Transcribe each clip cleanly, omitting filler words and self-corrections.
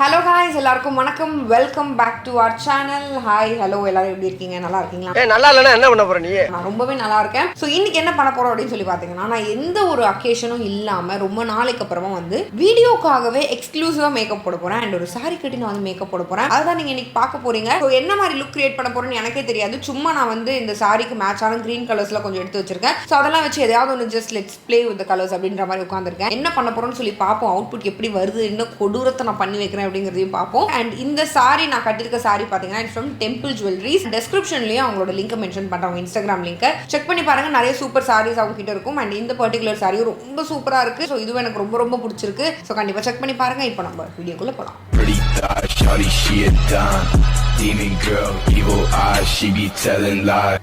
Hello guys, எல்லாருக்கும் வணக்கம். Welcome back to our channel. Hi hello எல்லாரும் எப்படி இருக்கீங்க? நல்லா இருக்கீங்களா? நல்லா இல்லனா என்ன பண்ண போற நீ? நான் ரொம்பவே நல்லா இருக்கேன். சோ இன்னைக்கு என்ன பண்ண போறோம் அப்படினு சொல்லி பாத்தீங்கன்னா நான் எந்த ஒரு அக்கேஷனும் இல்லாம ரொம்ப நாளைக்கு அப்புறமா வந்து வீடியோக்காகவே எக்ஸ்க்ளூசிவா மேக்கப் போட போறேன். அண்ட் ஒரு saree கட்டி நான் வந்து மேக்கப் போட போறேன். அதான் நீங்க இன்னைக்கு பார்க்க போறீங்க. சோ என்ன மாதிரி லுக் கிரியேட் பண்ண போறேன்னு எனக்கே தெரியாது. சும்மா நான் வந்து இந்த சாரிக்கு மேட்சான கிரீன் கலர்ஸ்ல கொஞ்சம் எடுத்து வச்சிருக்கேன். சோ அதெல்லாம் வச்சு எதையாவது ஒன்று just let's play with the colours அப்படின்ற மாதிரி உட்கார்ந்திருக்கேன். என்ன பண்ண போறோம்னு சொல்லி பாப்போம். அவுட்புட் எப்படி வருது, என்ன கொடூரத்தை நான் பண்ணி வைக்கிறேன் அப்படிங்கறதையும் பாப்போம். And இந்த சாரி நான் கட்டிருக்க சாரி பாத்தீங்கன்னா இட்ஸ் ஃப்ரம் டெம்பிள் ஜுவல்லரிஸ். டிஸ்கிரிப்ஷன்லயே அவங்களோட லிங்க் மென்ஷன் பண்றாங்க, இன்ஸ்டாகிராம் லிங்க் செக் பண்ணி பாருங்க. நிறைய சூப்பர் சாரீஸ் அவங்க கிட்ட இருக்கும். அண்ட் இந்த பர்டிகுலர் சாரி ரொம்ப சூப்பரா இருக்கு. ஸோ இதுவும் எனக்கு ரொம்ப ரொம்ப பிடிச்சிருக்கு. ஸோ கண்டிப்பா செக் பண்ணி பாருங்க. இப்போ நம்ம வீடியோக்குள்ள போலாம்.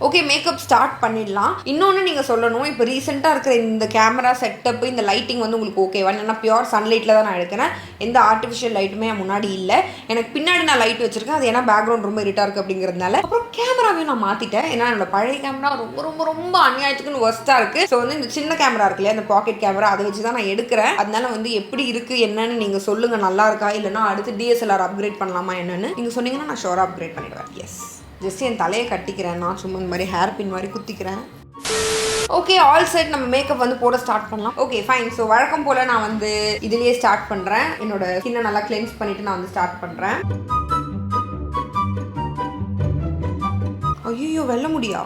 ஓகே, மேக்கப் ஸ்டார்ட் பண்ணிடலாம். இன்னொன்று நீங்கள் சொல்லணும், இப்போ ரீசெண்டாக இருக்கிற இந்த கேமரா செட்டப், இந்த லைட்டிங் வந்து உங்களுக்கு ஓகேவா? ஏன்னா பியூர் சன்லைட்டில் தான் நான் எடுக்கிறேன். எந்த ஆர்டிஃபிஷியல் லைட்டுமே முன்னாடி இல்லை. எனக்கு பின்னாடி நான் லைட் வச்சிருக்கேன். அது ஏன்னா பேக்ரவுண்ட் ரொம்ப இருட்டாக இருக்குது அப்படிங்கிறதுனால. அப்புறம் கேமராவையும் நான் மாற்றிட்டேன். ஏன்னா என்னோட பழைய கேமரா ரொம்ப ரொம்ப ரொம்ப அநியாயத்துக்குன்னு ஒர்ஸ்ட்டாக இருக்குது. ஸோ வந்து இந்த சின்ன கேமரா இருக்கு இல்லையா, அந்த பாக்கெட் கேமரா, அதை வச்சு தான் நான் எடுக்கிறேன். அதனால வந்து எப்படி இருக்குது என்னன்னு நீங்கள் சொல்லுங்கள். நல்லா இருக்கா இல்லைனா அடுத்து டிஎஸ்எல்ஆர் அப்கிரேட் பண்ணலாமா என்னன்னு நீங்கள் சொன்னீங்கன்னா நான் ஷோராக அப்கிரேட் பண்ணிடுவேன். எஸ், ஜஸ்ட் என் தலையை கட்டிக்கிறேன். நான் சும்மா இந்த மாதிரி ஹேர் பின் மாதிரி குத்திக்கிறேன். Okay, all set. நம்ம மேக்கப் வந்து போட ஸ்டார்ட் பண்ணலாம். Okay fine. ஸோ வழக்கம் போல் நான் வந்து இதுலேயே ஸ்டார்ட் பண்ணுறேன். என்னோட ஸ்கின்னை நல்லா கிளென்ஸ் பண்ணிவிட்டு நான் வந்து ஸ்டார்ட் பண்ணுறேன். ஐயோ, வெல்ல முடியா?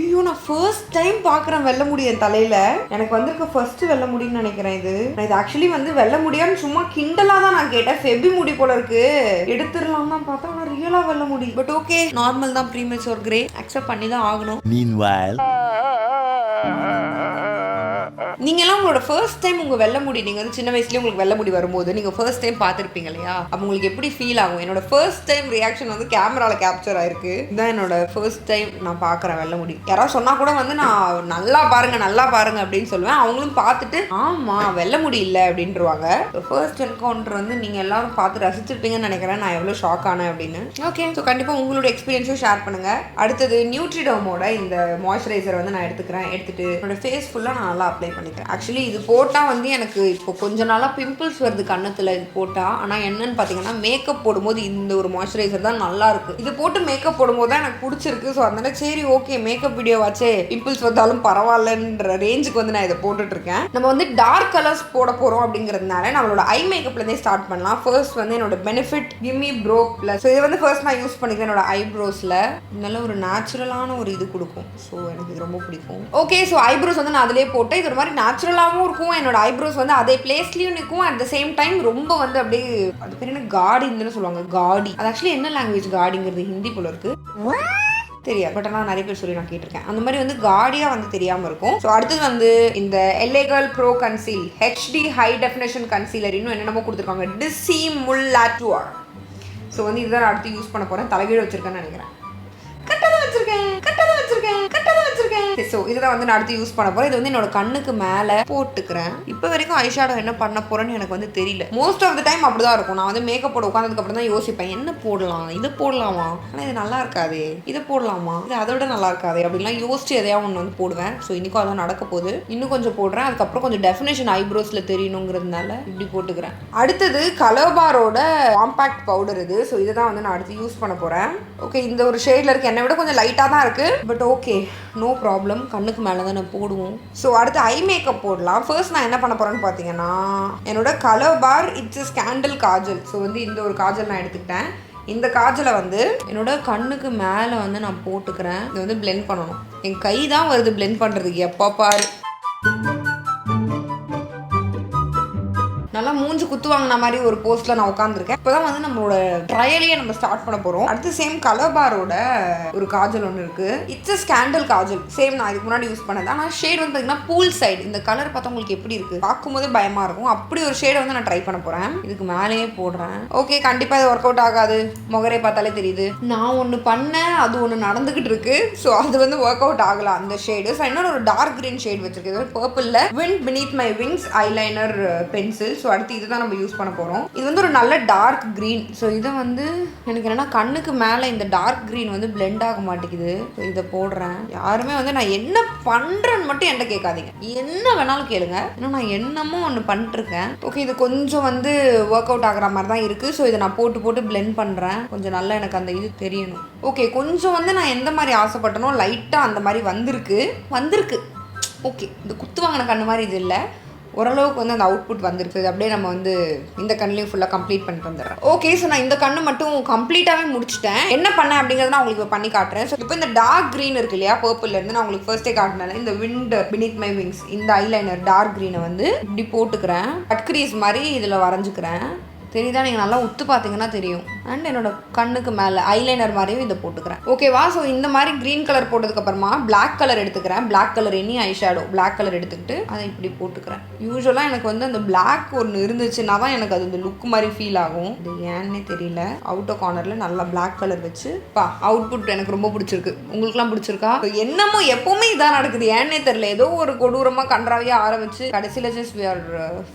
ஐயோ, நான் ஃபர்ஸ்ட் டைம் பார்க்குறேன் வெல்ல முடி என் தலையில். எனக்கு வந்திருக்க ஃபர்ஸ்ட் வெல்ல முடின்னு நினைக்கிறேன். இது ஆக்சுவலி வந்து வெல்ல முடியான்னு சும்மா கிண்டலாக தான் நான் கேட்டேன். ஃபெபி முடி போல இருக்கு, எடுத்துடலாம் தான் பார்த்தா நான் ரியலாக வெல்ல முடி. பட் ஓகே, நார்மல் தான், ப்ரீமெச்சூர் கிரே, அக்செப்ட் பண்ணி தான் ஆகணும். நீங்களாம் உங்களோட ஃபர்ஸ்ட் டைம் உங்கள் வெல்ல முடி, நீங்கள் வந்து சின்ன வயசுலேயே உங்களுக்கு வெல்ல முடி வரும்போது நீங்கள் ஃபர்ஸ்ட் டைம் பார்த்துருப்பீங்க இல்லையா? அப்போ உங்களுக்கு எப்படி ஃபீல் ஆகும்? என்னோட ஃபர்ஸ்ட் டைம் ரியாக்ஷன் வந்து கேமராவில் கேப்சர் ஆயிருக்கு. இதுதான் என்னோட ஃபர்ஸ்ட் டைம் நான் பார்க்குறேன் வெல்ல முடி. யாராவது சொன்னால் கூட வந்து நான் நல்லா பாருங்க அப்படின்னு சொல்லுவேன். அவங்களும் பார்த்துட்டு ஆமாம் வெல்ல முடி இல்லை அப்படின்றவாங்க. ஃபர்ஸ்ட் என்கவுண்டர் வந்து நீங்கள் எல்லாரும் பார்த்து ரசிச்சிருப்பீங்கன்னு நினைக்கிறேன். நான் எவ்வளோ ஷாக் ஆனேன் அப்படின்னு. ஓகே, ஸோ கண்டிப்பாக உங்களோட எக்ஸ்பீரியன்ஸும் ஷேர் பண்ணுங்கள். அடுத்தது நியூட்ரிடோமோட இந்த மாய்ஸ்சரைசர் வந்து நான் எடுத்துட்டு என்னோட ஃபேஸ் ஃபுல்லாக நான் நல்லா அப்ளை பண்ணிக்கிறேன். ஆக்சுவலி இது போட்டால் வந்து எனக்கு இப்போ கொஞ்ச நாளாக பிம்பிள்ஸ் வருது கண்ணத்தில் இது போட்டால். ஆனால் என்னன்னு பார்த்தீங்கன்னா மேக்கப் போடும்போது இந்த ஒரு மாய்ஸ்சரைசர் தான் நல்லா இருக்கு. இது போட்டு மேக்கப் போடும்போது தான் எனக்கு பிடிச்சிருக்கு. ஸோ அதனால சரி ஓகே, மேக்கப் வீடியோ வச்சே பிம்பிள்ஸ் வந்தாலும் பரவாயில்லன்ற ரேஞ்சுக்கு வந்து நான் இதை போட்டுட்டு இருக்கேன். நம்ம வந்து டார்க் கலர்ஸ் போட போகிறோம் அப்படிங்கிறதுனால நம்மளோட ஐ மேக்கப்லேருந்தே ஸ்டார்ட் பண்ணலாம். ஃபர்ஸ்ட் வந்து என்னோட benefit gimme bro plus. So இதை வந்து ஃபர்ஸ்ட் நான் யூஸ் பண்ணிக்கிறேன் என்னோட ஐப்ரோஸில். நல்ல ஒரு நேச்சுரலான ஒரு இது கொடுக்கும். ஸோ எனக்கு இது ரொம்ப பிடிக்கும். ஓகே, ஸோ ஐப்ரோஸ் வந்து நான் அதிலே போட்டேன். இது ஒரு மாதிரி நேச்சுரலாகவும் இருக்கும். என்னோட ஐப்ரோஸ் வந்து அதே பிளேஸ்லையும் நிற்கும். அட் த சேம் டைம் ரொம்ப வந்து அப்படியே, அது பேர் என்ன, காடின்னு சொல்லுவாங்க. காடி, அது ஆக்சுவலி என்ன லாங்குவேஜ்? காடிங்கிறது ஹிந்தி போல இருக்கு, தெரியாது. பட் ஆனால் நிறைய பேர் சொல்லி நான் கேட்டிருக்கேன். அந்த மாதிரி வந்து காடியாக வந்து தெரியாமல் இருக்கும். ஸோ அடுத்தது வந்து இந்த L A girl pro conceal HD high definition concealer, இன்னும் என்னென்னமோ கொடுத்துருக்காங்க, டிசிமுல்லாட்டுவார். ஸோ வந்து இதுதான் அடுத்து யூஸ் பண்ண போகிறேன். தலைகீழ வச்சிருக்கேன்னு நினைக்கிறேன். கட்டதான் வச்சிருக்கேன். ஸோ இதுதான் வந்து நான் அடுத்து யூஸ் பண்ண போகிறேன். இது வந்து என்னோட கண்ணுக்கு மேலே போட்டுக்கிறேன். இப்போ வரைக்கும் ஐஷேடோ என்ன பண்ண போகிறேன்னு எனக்கு வந்து தெரியல. மோஸ்ட் ஆஃப் த டைம் அப்படி தான் இருக்கும். நான் வந்து மேக்கப் போட உட்காந்ததுக்கு அப்புறம் தான் யோசிப்பேன், என்ன போடலாம், இது போடலாமா, ஆனால் இது நல்லா இருக்காது, இதை போடலாமா, இது அதை விட நல்லா இருக்காது அப்படின்லாம் யோசிச்சு எதையாவது ஒன்று வந்து போடுவேன். ஸோ இன்னைக்கும் அதான் நடக்க போகுது. இன்னும் கொஞ்சம் போடுறேன். அதுக்கப்புறம் கொஞ்சம் டெஃபினேஷன் ஐப்ரோஸில் தெரியணுங்கிறதுனால இப்படி போட்டுக்கிறேன். அடுத்தது கலர்பாரோட காம்பாக்ட் பவுடர் இது. ஸோ இதை தான் வந்து நான் அடுத்து யூஸ் பண்ண போகிறேன். ஓகே, இந்த ஒரு ஷேடில் இருக்குது. என்னை விட கொஞ்சம் லைட்டாக தான் இருக்குது. But okay, no problem. கண்ணுக்கு மேலே தான் நான் போடுவோம். ஸோ அடுத்து ஐ மேக்கப் போடலாம். ஃபர்ஸ்ட் நான் என்ன பண்ண போகிறேன்னு பார்த்தீங்கன்னா என்னோட கலர்பார் இட்ஸ் ஸ்கேண்டல் காஜல். ஸோ வந்து இந்த ஒரு காஜல் நான் எடுத்துக்கிட்டேன். இந்த காஜலை வந்து என்னோட கண்ணுக்கு மேலே வந்து நான் போட்டுக்கிறேன். இதை வந்து பிளெண்ட் பண்ணணும். என் கை தான் வருது பிளெண்ட் பண்ணுறதுக்கு எப்போ பாரு. நல்லா மூஞ்சி குத்து வாங்கின மாதிரி ஒரு போஸ்ட்ல நான் உட்காந்துருக்கேன். இப்போதான் வந்து நம்மளோட ட்ரையலையே நம்ம ஸ்டார்ட் பண்ண போறோம். அடுத்து சேம் கலர்பாரோட ஒரு காஜல் ஒன்று இருக்கு. It's scandal Kajal. சேம் நான் இதுக்கு முன்னாடி யூஸ் பண்ணது. ஆனால் ஷேட் வந்து பார்த்தீங்கன்னா பூல் சைடு. இந்த கலர் பார்த்தா உங்களுக்கு எப்படி இருக்கு, பார்க்கும்போதே பயமா இருக்கும். அப்படி ஒரு ஷேடை வந்து நான் ட்ரை பண்ண போறேன். இதுக்கு மேலேயே போடுறேன். ஓகே, கண்டிப்பா இது ஒர்க் அவுட் ஆகாது. முகரே பார்த்தாலே தெரியுது. நான் ஒன்று பண்ணேன், அது ஒன்று நடந்துகிட்டு இருக்கு. ஸோ அது வந்து ஒர்க் அவுட் ஆகல அந்த ஷேடு. ஸோ இன்னொரு ஒரு டார்க் கிரீன் ஷேட் வச்சிருக்கேன். பர்பிள்ல wind beneath my wings eyeliner pencil. So அடுத்து இதுதான் நம்ம யூஸ் பண்ண போகிறோம். இது வந்து ஒரு நல்ல டார்க் க்ரீன். ஸோ இதை வந்து எனக்கு என்னென்னா கண்ணுக்கு மேலே இந்த டார்க் க்ரீன் வந்து பிளெண்ட் ஆக மாட்டேங்குது. ஸோ இதை போடுறேன். யாருமே வந்து நான் என்ன பண்ணுறேன்னு மட்டும் என்கிட்ட கேட்காதீங்க, என்ன வேணாலும் கேளுங்க, ஏன்னா நான் என்னமோ ஒன்று பண்ணிட்டுருக்கேன். ஓகே, இது கொஞ்சம் வந்து ஒர்க் அவுட் ஆகிற மாதிரி தான் இருக்குது. ஸோ இதை நான் போட்டு பிளெண்ட் பண்ணுறேன். கொஞ்சம் நல்லா எனக்கு அந்த இது தெரியணும். ஓகே, கொஞ்சம் வந்து நான் எந்த மாதிரி ஆசைப்பட்டனோ லைட்டாக அந்த மாதிரி வந்திருக்கு. ஓகே, இந்த குத்து வாங்கின கண்ணு மாதிரி இது இல்லை, ஓரளவுக்கு வந்து அந்த அவுட்புட் வந்துருக்கு. அப்படியே நம்ம வந்து இந்த கண்ணுலையும் ஃபுல்லாக கம்ப்ளீட் பண்ணிட்டு வந்துடுறேன். ஓகே, ஸோ நான் இந்த கண்ணு மட்டும் கம்ப்ளீட்டாகவே முடிச்சிட்டேன். என்ன பண்ணேன் அப்படிங்கிறத நான் உங்களுக்கு இப்போ பண்ணி காட்டுறேன். ஸோ இப்போ இந்த டார்க் க்ரீன் இருக்கு இல்லையா, பர்பிள்லேருந்து நான் உங்களுக்கு ஃபர்ஸ்டே காட்டினேன். இந்த விண்ட் பினித் மை விங்ஸ் இந்த ஐலைனர் டார்க் க்ரீனை வந்து இப்படி போட்டுக்கிறேன். கட் க்ரீஸ் மாதிரி இதில் வரைஞ்சிக்கிறேன். தெரியுதா? நீங்கள் நல்லா உத்து பார்த்தீங்கன்னா தெரியும். அண்ட் என்னோட கண்ணுக்கு மேலே ஐலைனர் மாதிரியும் இதை போட்டுக்கிறேன். ஓகேவா? ஸோ இந்த மாதிரி க்ரீன் கலர் போட்டதுக்கப்புறமா பிளாக் கலர் எடுத்துக்கிறேன். Black colour any eye shadow black colour எடுத்துக்கிட்டு அதை இப்படி போட்டுக்கிறேன். யூஸ்வலாக எனக்கு வந்து அந்த பிளாக் ஒன்று இருந்துச்சுன்னா தான் எனக்கு அது இந்த லுக் மாதிரி ஃபீல் ஆகும். இது ஏன்னே தெரியல. அவுட்டர் கார்னரில் நல்லா பிளாக் கலர் வச்சு அவுட்புட் எனக்கு ரொம்ப பிடிச்சிருக்கு. உங்களுக்குலாம் பிடிச்சிருக்கா? என்னமோ எப்போவுமே இதான் நடக்குது, ஏன்னே தெரியல. ஏதோ ஒரு கொடூரமாக கன்றாவியாக ஆரம்பிச்சு கடைசியில் just we are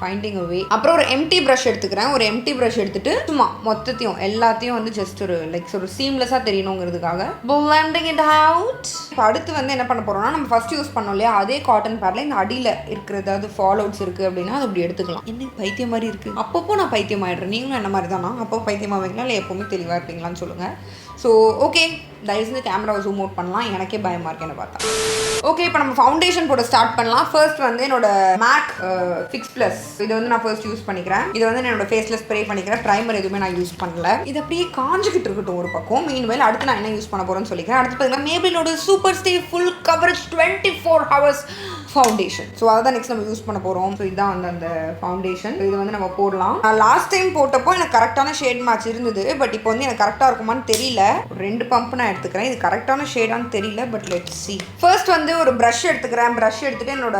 finding a way. அப்புறம் ஒரு எம்டி ப்ரஷ் எடுத்துக்கிறேன். ஒரு எம்டி ப்ரஷ் எடுத்துட்டு சும்மா மொத்தத்தையும் எல்லாத்தையும் வந்து ஜஸ்ட் ஒரு லைக் ஒரு சீம்லெஸ்ஸாக தெரியணுங்கிறதுக்காக blending it out. இப்போ அடுத்து வந்து என்ன பண்ண போறோம்னா, நம்ம ஃபர்ஸ்ட் யூஸ் பண்ணோம் இல்லையா அதே காட்டன் பேட்ல இந்த அடியில் இருக்கிற ஏதாவது ஃபால் அவுட்ஸ் இருக்குது அப்படின்னா அது அப்படி எடுத்துக்கலாம். என்ன பைத்தியம் மாதிரி இருக்குது? அப்பப்போ நான் பைத்தியம் ஆகிடுறேன். நீங்களும் என்ன மாதிரி தானா? அப்போ பைத்தியமாவீங்களா இல்லை எப்போவுமே தெளிவாக இருப்பீங்களான்னு சொல்லுங்கள். ஸோ ஓகே, தயவுசெய்து கேமராவை ஜூம் அவுட் பண்ணலாம். எனக்கே பயமாக இருக்கு என்ன பார்த்தா. ஓகே, இப்போ நம்ம ஃபவுண்டேஷன் போட ஸ்டார்ட் பண்ணலாம். ஃபர்ஸ்ட் வந்து என்னோட மேக் ஃபிக்ஸ் ப்ளஸ் இது வந்து நான் ஃபர்ஸ்ட் யூஸ் பண்ணிக்கிறேன். இது வந்து என்னோட ஃபேஸில் ஸ்ப்ரே பண்ணிக்கிறேன். ப்ரைமர் எதுவுமே நான் யூஸ் பண்ணல. இது அப்படியே காஞ்சிக்கிட்டு இருக்கட்டும் ஒரு பக்கம். மீன்வேல் அடுத்து நான் என்ன யூஸ் பண்ண போகிறேன்னு சொல்லிக்கிறேன். அடுத்து பார்த்தீங்கன்னா மேபிளோட super stay full coverage 24 hours foundation. So அதை தான் நெக்ஸ்ட் நம்ம யூஸ் பண்ண போகிறோம். ஸோ இதுதான் வந்து அந்த ஃபவுண்டேஷன். இது வந்து நம்ம போடலாம். நான் லாஸ்ட் டைம் போட்டப்போ எனக்கு கரெக்டான ஷேட் மேட்ச் இருந்தது. பட் இப்போ வந்து எனக்கு கரெக்டாக இருக்குமான்னு தெரியல. ஒரு 2 பம்ப் நான் எடுத்துக்கிறேன். இது கரெக்டான ஷேடான்னு தெரியல. But let's see. ஃபர்ஸ்ட் வந்து ஒரு ப்ரஷ் எடுத்துக்கிறேன். ப்ரஷ் எடுத்துட்டு என்னோட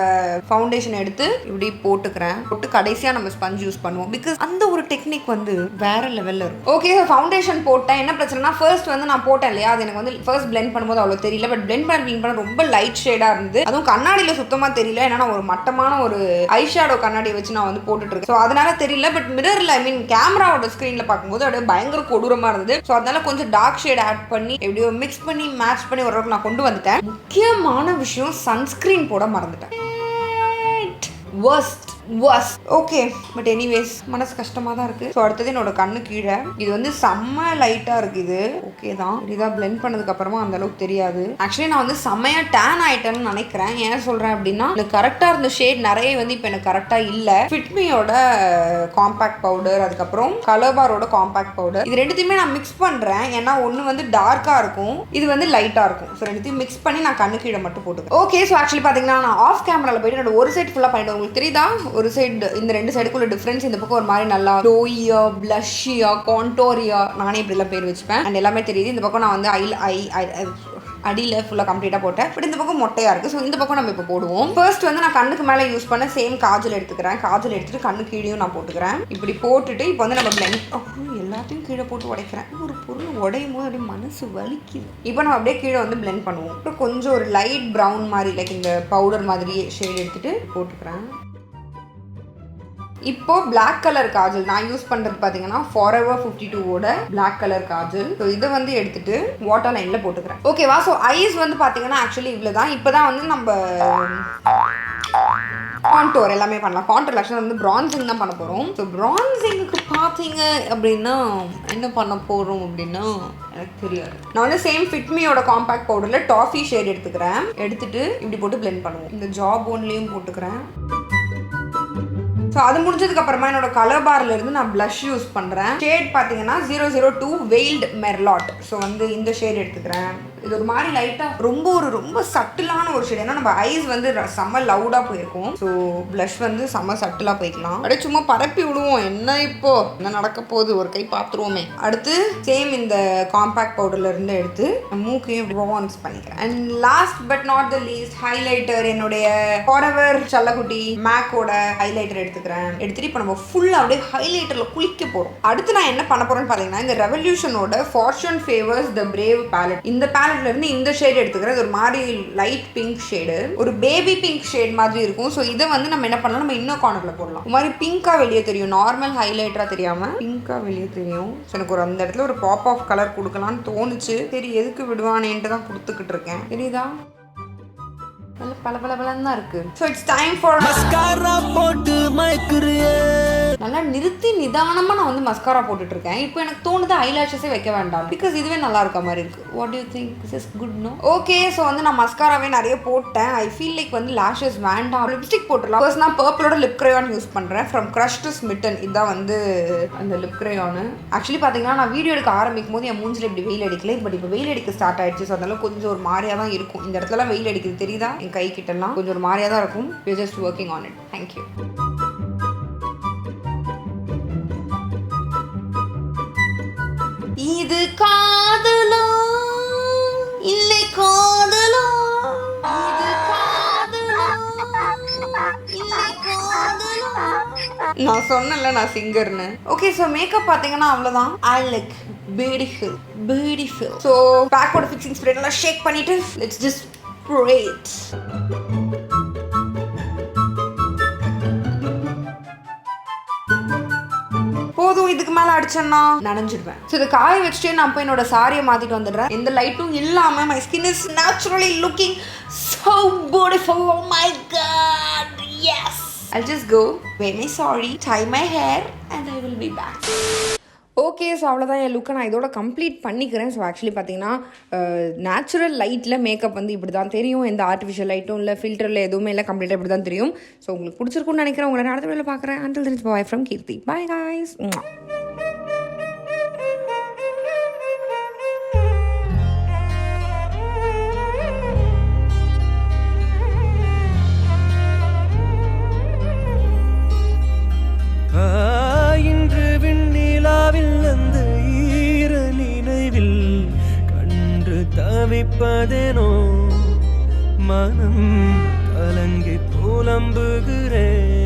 ஃபவுண்டேஷன் எடுத்து இப்படி போட்டுக்கிறேன். போட்டு கடைசியாக நம்ம ஸ்பஞ்ச் யூஸ் பண்ணுவோம். பிகாஸ் அந்த ஒரு டெக்னிக் வந்து வேற லெவலில் இருக்கும். ஓகே, ஃபவுண்டேஷன் போட்டேன். என்ன பிரச்சனைனா ஃபர்ஸ்ட் வந்து நான் போட்டேன் இல்லையா, அது எனக்கு வந்து ஃபர்ஸ்ட் பிளெண்ட் பண்ணும்போது அவ்வளோ தெரியல. பட் பிளெண்ட் பண்ண ரொம்ப லைட் ஷேடாக இருந்தது. அதுவும் கண்ணாடியில் சுத்தமாக தெரியல. ஏன்னா நான் ஒரு மட்டமான ஒரு ஐ ஷேடோ கண்ணாடியை வச்சு நான் வந்து போட்டுட்டு இருக்கேன். ஸோ அதனால தெரியல. பட் மிரர்ல ஐ மீன் கேமராவோட ஸ்க்ரீனில் பார்க்கும்போது அப்படியே பயங்கர கொடூரமாக இருந்தது. ஸோ அதனால கொஞ்சம் டார்க் ஷேட் ஆட் பண்ணி எப்படியோ மிக்ஸ் பண்ணி மேட்ச் பண்ணி ஓரளவுக்கு நான் கொண்டு வந்துட்டேன். முக்கியமான விஷயம் சன்ஸ்கிரீன் போட மறந்துட்டேன். ஓகே, பட் எனிவேஸ் மனசு கஷ்டமாக தான் இருக்குது. ஸோ அடுத்தது என்னோட கண்ணு கீழே இது வந்து செம்ம லைட்டாக இருக்குது. ஓகே தான், இதாக பிளெண்ட் பண்ணதுக்கப்புறமா அந்த அளவுக்கு தெரியாது. ஆக்சுவலி நான் வந்து செம்மையாக டேன் ஆகிட்டேன்னு நினைக்கிறேன். ஏன் சொல்கிறேன் அப்படின்னா எனக்கு கரெக்டாக இருந்த ஷேட் நிறைய வந்து இப்போ எனக்கு கரெக்டாக இல்லை. ஃபிட்மியோட காம்பேக்ட் பவுடர், அதுக்கப்புறம் கலர்பாரோட காம்பேக்ட் பவுடர், இது ரெண்டுத்தையுமே நான் மிக்ஸ் பண்ணுறேன். ஏன்னா ஒன்று வந்து டார்க்காக இருக்கும், இது வந்து லைட்டாக இருக்கும். ஸோ ரெண்டுத்தையும் மிக்ஸ் பண்ணி நான் கண்ணு கீழே மட்டும் போட்டுக்கேன். ஓகே, ஸோ ஆக்சுவலி பார்த்தீங்கன்னா நான் ஆஃப் கேமராவில் போயிட்டு என்னோட ஒரு சைட் ஃபுல்லாக பண்ணிட்டு உங்களுக்கு தெரியுதா ஒரு சைடு இந்த 2 சைடுக்குள்ள டிஃபரன்ஸ். இந்த பக்கம் ஒரு மாதிரி நல்லா டோயியா, பிளஷியா, கான்டோரியா, நானே இப்படிலாம் பேர் வச்சுப்பேன். அண்ட் எல்லாமே தெரியுது. இந்த பக்கம் நான் வந்து அடியில் ஃபுல்லாக கம்ப்ளீட்டாக போட்டேன். பட் இந்த பக்கம் மொட்டையாக இருக்குது. ஸோ இந்த பக்கம் நம்ம இப்போ போடுவோம். ஃபர்ஸ்ட் வந்து நான் கண்ணுக்கு மேலே யூஸ் பண்ண சேம் காஜல் எடுத்துக்கிறேன். காஜல் எடுத்துகிட்டு கண்ணு கீழேயும் நான் போட்டுக்கிறேன். இப்படி போட்டுட்டு இப்போ வந்து நம்ம பிளெண்ட் எல்லாத்தையும் கீழே போட்டு உடைக்கிறேன். ஒரு பொருள் உடையும் போது அப்படியே மனசு வலிக்குது. இப்போ நம்ம அப்படியே கீழே வந்து பிளெண்ட் பண்ணுவோம். அப்புறம் கொஞ்சம் ஒரு லைட் ப்ரௌன் மாதிரி லைக் இந்த பவுடர் மாதிரியே ஷேட் எடுத்துகிட்டு போட்டுக்கிறேன். இப்போ பிளாக் கலர் காஜல் நான் யூஸ் பண்ணுறது பார்த்தீங்கன்னா Forever 52ஓட பிளாக் கலர் காஜல். ஸோ இதை வந்து எடுத்துட்டு வாட்டர் லைனில் போட்டுக்கிறேன். ஓகேவா? ஸோ ஐஸ் வந்து பார்த்தீங்கன்னா ஆக்சுவலி இவ்வளோ தான். இப்போ தான் வந்து நம்ம கான்டோர் எல்லாமே பண்ணலாம். கான்டோர் ஆக்சுவலாக வந்து பிரான்சிங் தான் பண்ண போகிறோம். ஸோ பிரான்சிங்க்கு பார்த்தீங்க அப்படின்னா என்ன பண்ண போகிறோம் அப்படின்னா எனக்கு தெரியாது. நான் வந்து சேம் ஃபிட்மியோட காம்பேக்ட் பவுடரில் டாஃபி ஷேட் எடுத்துக்கிறேன். எடுத்துட்டு இப்படி போட்டு பிளெண்ட் பண்ணுவோம். இந்த ஜா போன்லேயும் போட்டுக்கிறேன். ஸோ அது முடிஞ்சதுக்கப்புறமா என்னோட கலர்பாரில் இருந்து நான் ப்ளஷ் யூஸ் பண்ணுறேன். ஷேட் பார்த்தீங்கன்னா 002 வெயில்டு மெர்லாட். ஸோ வந்து இந்த ஷேட் எடுத்துக்கிறேன். இது ஒரு மாதிரி லைட்டாக ரொம்ப சட்டிலான ஒரு ஷேட். ஏன்னா நம்ம ஐஸ் வந்து செம்ம லவுடாக போயிருக்கும். ஸோ ப்ளஷ் வந்து செம்ம சட்டிலாக போய்க்கலாம். அப்படியே சும்மா பரப்பி விடுவோம். என்ன நடக்க போகுது ஒரு கை பார்த்துருவோமே. அடுத்து சேம் இந்த காம்பேக்ட் பவுடர்ல இருந்து எடுத்து மூக்கையும் ப்ரோவான்ஸ் பண்ணிக்கிறேன். And last but not the least highlighter. என்னுடைய ஃபாரெவர் சல்லக்குட்டி மேக்கோட ஹைலைட்டர் எடுத்துக்கிறேன். இப்போ நம்ம ஃபுல்லாக அப்படியே ஹைலைட்டரில் குளிக்க போகிறோம். அடுத்து நான் என்ன பண்ண போகிறேன்னு பார்த்தீங்கன்னா இந்த ரெவல்யூஷனோட fortune favours the brave palette. இந்த பேலட் பேலட்ல இருந்து இந்த ஷேட் எடுத்துக்கிறேன். இது ஒரு மாதிரி லைட் பிங்க் ஷேடு, ஒரு பேபி பிங்க் ஷேட் மாதிரி இருக்கும். ஸோ இதை வந்து நம்ம என்ன பண்ணலாம், நம்ம இன்னும் கார்னர்ல போடலாம். ஒரு மாதிரி பிங்கா வெளியே தெரியும், நார்மல் ஹைலைட்டரா தெரியாம பிங்கா வெளியே தெரியும். ஸோ எனக்கு ஒரு அந்த இடத்துல ஒரு பாப் ஆஃப் கலர் கொடுக்கலாம்னு தோணுச்சு. சரி எதுக்கு விடுவானேன்ட்டு தான் கொடுத்துக்கிட்டு இருக்கேன். தெரியுதா, நல்ல பளபளபளன்னு தான் இருக்கு. So it's time for mascara போட்டு மயக்குறியே. நல்லா நிறுத்தி நிதானமா நான் வந்து மஸ்காரா போட்டுட்டு இருக்கேன். இப்போ எனக்கு தோணுது ஐலாஷஸே வைக்க வேண்டாம், பிகாஸ் இதுவே நல்லா இருக்க மாதிரி இருக்கு. What do you think? This is good no? Okay, so வந்து நான் மஸ்காராவே நிறைய போட்டேன். ஐ ஃபீல் லைக் வந்து லேஷஸ் வேண்டாம், லிப்ஸ்டிக் போட்டுடலாம். ஃபர்ஸ்ட் நான் பர்பிளோட லிப் கிரேயான் யூஸ் பண்றேன், ஃப்ரம் க்ரஷ் டு ஸ்மிட்டன். இதுதான் வந்து அந்த லிப் கிரேயானு. ஆக்சுவலி பார்த்தீங்கன்னா நான் வீடியோ எடுக்க ஆரம்பிக்கும் போது என் மூஞ்சில் இப்படி வெயில் அடிக்கல, பட் இப்போ வெயில் அடிக்க ஸ்டார்ட் ஆயிடுச்சு. ஸோ அதனால கொஞ்சம் ஒரு மாதிரியா தான் இருக்கும். இந்த இடத்துல வெயில் அடிக்குது தெரியுதா, என் கை கிட்டலாம் கொஞ்சம் ஒரு மாதிரியா தான் இருக்கும். We are just working on it. Thank you. இது காதலா இல்லை காதலா, இது காதலா இல்லை காதலா. நான் சொன்னல நான் சிங்கர்னு. ஓகே, ஸோ மேக்கப் பார்த்தீங்கன்னா அவ்வளோதான். I look beautiful, beautiful. So பேக்கோட ஃபிக்ஸிங் ஸ்ப்ரே எல்லாம் ஷேக் பண்ணிட்டு let's just great. போதும், இதுக்கு மேல அடிச்சேன்னா நனைஞ்சிடுவேன். ஸோ இதை காய வச்சுட்டு நான் போய் என்னோட சாரியை மாத்திட்டு வந்துடுறேன். எந்த லைட்டும் இல்லாம my skin is naturally looking so beautiful. Oh my god, yes. I'll just go wear my saree, tie my hair and I will be back. Okay, so அவ்வளோதான் என் லுக்கை நான் இதோட கம்ப்ளீட் பண்ணிக்கிறேன். ஸோ ஆக்சுவலி பார்த்தீங்கன்னா நேச்சுரல் லைட்டில் makeup வந்து இப்படி தான் தெரியும். எந்த ஆர்டிஃபிஷியல் லைட்டும் இல்லை, ஃபில்டரில் எதுவுமே இல்லை, கம்ப்ளீட்டாக இப்படி தான் தெரியும். ஸோ உங்களுக்கு பிடிச்சிருக்குன்னு நினைக்கிறேன். உங்களை அடுத்த வீடியோவில் பார்க்குறேன். Until then, it's bye from Keerthi. Bye guys. தவிப்பதேனோ மனம் கலங்கி புலம்புகிறேன்.